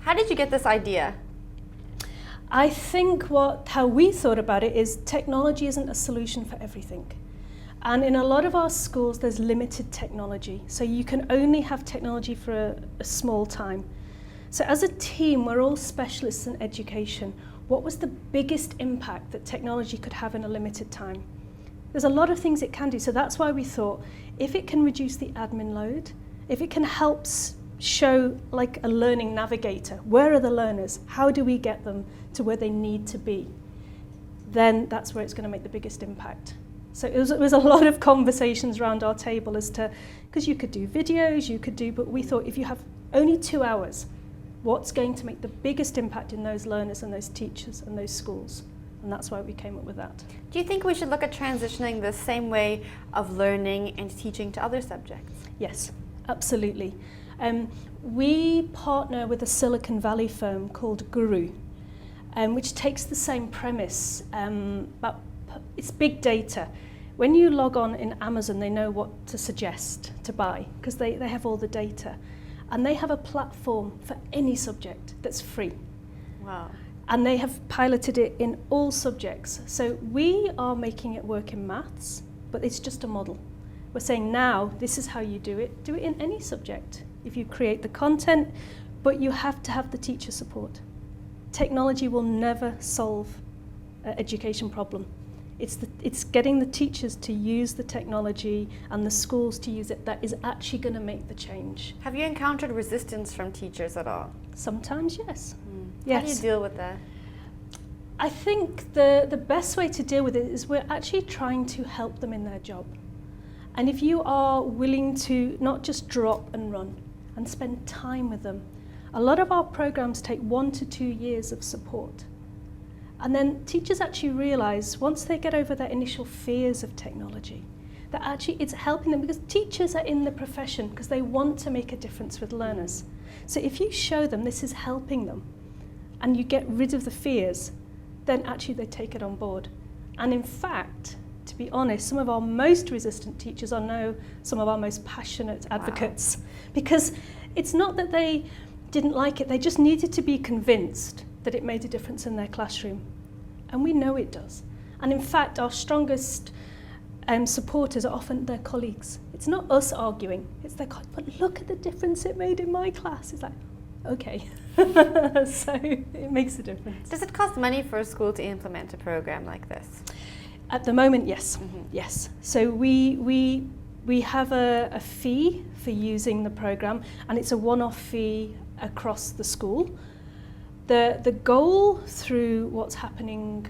How did you get this idea? I think how we thought about it is technology isn't a solution for everything. And in a lot of our schools, there's limited technology. So you can only have technology for a small time. So as a team, we're all specialists in education. What was the biggest impact that technology could have in a limited time? There's a lot of things it can do. So that's why we thought, if it can reduce the admin load, if it can help show like a learning navigator, where are the learners? How do we get them to where they need to be? Then that's where it's going to make the biggest impact. So it was a lot of conversations around our table as to, because you could do videos, but we thought if you have only 2 hours, what's going to make the biggest impact in those learners and those teachers and those schools? And that's why we came up with that. Do you think we should look at transitioning the same way of learning and teaching to other subjects? Yes, absolutely. We partner with a Silicon Valley firm called Guru, which takes the same premise, but it's big data. When you log on in Amazon, they know what to suggest to buy because they have all the data. And they have a platform for any subject that's free. Wow. And they have piloted it in all subjects. So we are making it work in maths, but it's just a model. We're saying now, this is how you do it. Do it in any subject. If you create the content, but you have to have the teacher support. Technology will never solve an education problem. It's getting the teachers to use the technology and the schools to use it that is actually going to make the change. Have you encountered resistance from teachers at all? Sometimes, yes. Yes. How do you deal with that? I think the best way to deal with it is we're actually trying to help them in their job. And if you are willing to not just drop and run and spend time with them, a lot of our programs take 1 to 2 years of support. And then teachers actually realise, once they get over their initial fears of technology, that actually it's helping them, because teachers are in the profession because they want to make a difference with learners. So if you show them this is helping them and you get rid of the fears, then actually they take it on board. And in fact, to be honest, some of our most resistant teachers are now some of our most passionate advocates. Wow. Because it's not that they didn't like it, they just needed to be convinced that it made a difference in their classroom. And we know it does. And in fact, our strongest supporters are often their colleagues. It's not us arguing, it's their colleagues. But look at the difference it made in my class. It's like, okay. So it makes a difference. Does it cost money for a school to implement a program like this? At the moment, yes. Yes. So we have a fee for using the program, and it's a one-off fee across the school. The goal through what's happening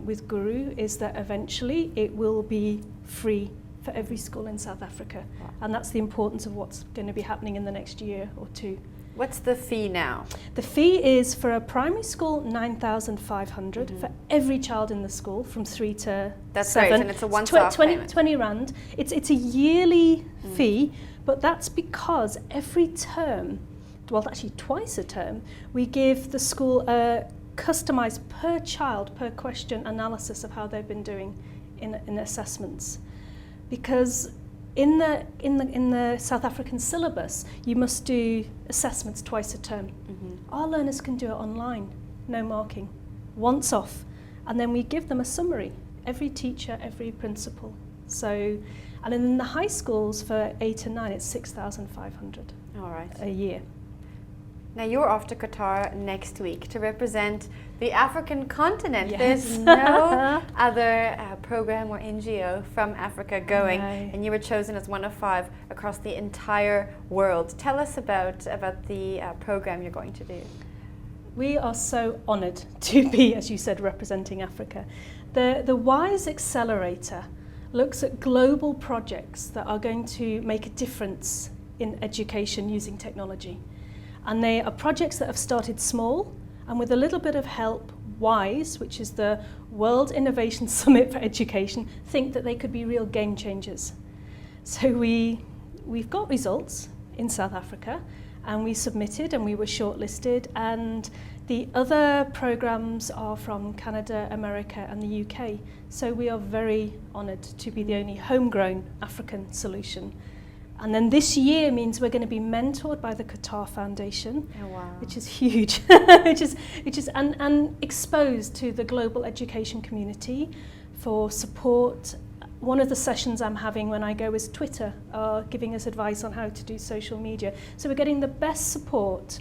with Guru is that eventually it will be free for every school in South Africa. Wow. And that's the importance of what's going to be happening in the next year or two. What's the fee now? The fee is for a primary school, 9,500 for every child in the school from 3 to That's 7. Great, and it's a once-off payment. 20 rand. It's a yearly fee, but that's because every term, well, actually twice a term, we give the school a customised per child, per question analysis of how they've been doing in assessments. Because in the South African syllabus, you must do assessments twice a term. Our learners can do it online, no marking, once off, and then we give them a summary, every teacher, every principal. So, and in the high schools for 8 and 9, it's 6,500 a year. Now you're off to Qatar next week to represent the African continent. Yes. There's no other program or NGO from Africa going, and you were chosen as one of 5 across the entire world. Tell us about the program you're going to do. We are so honoured to be, as you said, representing Africa. The WISE Accelerator looks at global projects that are going to make a difference in education using technology. And they are projects that have started small, and with a little bit of help, WISE, which is the World Innovation Summit for Education, think that they could be real game changers. So we've got results in South Africa, and we submitted and we were shortlisted, and the other programs are from Canada, America and the UK. So we are very honoured to be the only homegrown African solution. And then this year means we're going to be mentored by the Qatar Foundation, oh, wow. which is huge, and exposed to the global education community for support. One of the sessions I'm having when I go is Twitter, giving us advice on how to do social media. So we're getting the best support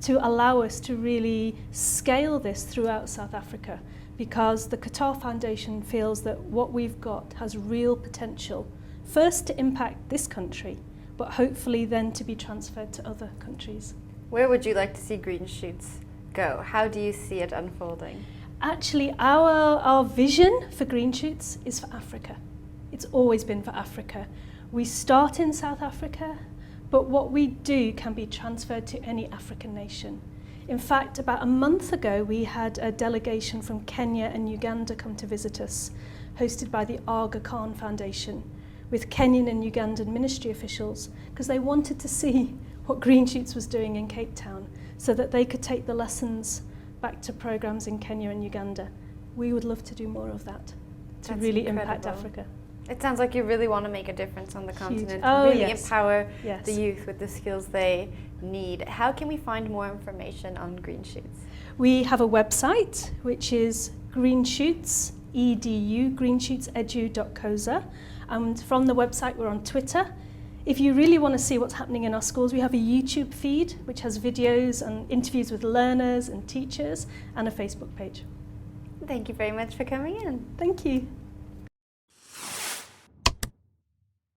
to allow us to really scale this throughout South Africa, because the Qatar Foundation feels that what we've got has real potential, first to impact this country, but hopefully then to be transferred to other countries. Where would you like to see Green Shoots go? How do you see it unfolding? Actually, our vision for Green Shoots is for Africa. It's always been for Africa. We start in South Africa, but what we do can be transferred to any African nation. In fact, about a month ago, we had a delegation from Kenya and Uganda come to visit us, hosted by the Aga Khan Foundation, with Kenyan and Ugandan ministry officials, because they wanted to see what Green Shoots was doing in Cape Town, so that they could take the lessons back to programs in Kenya and Uganda. We would love to do more of that to That's really incredible. impact Africa. It sounds like you really want to make a difference on the continent, Oh, really yes. empower Yes. the youth with the skills they need. How can we find more information on Green Shoots? We have a website, which is Greenshoots, edu, greenshootsedu.coza. And from the website, we're on Twitter. If you really want to see what's happening in our schools, we have a YouTube feed, which has videos and interviews with learners and teachers, and a Facebook page. Thank you very much for coming in. Thank you.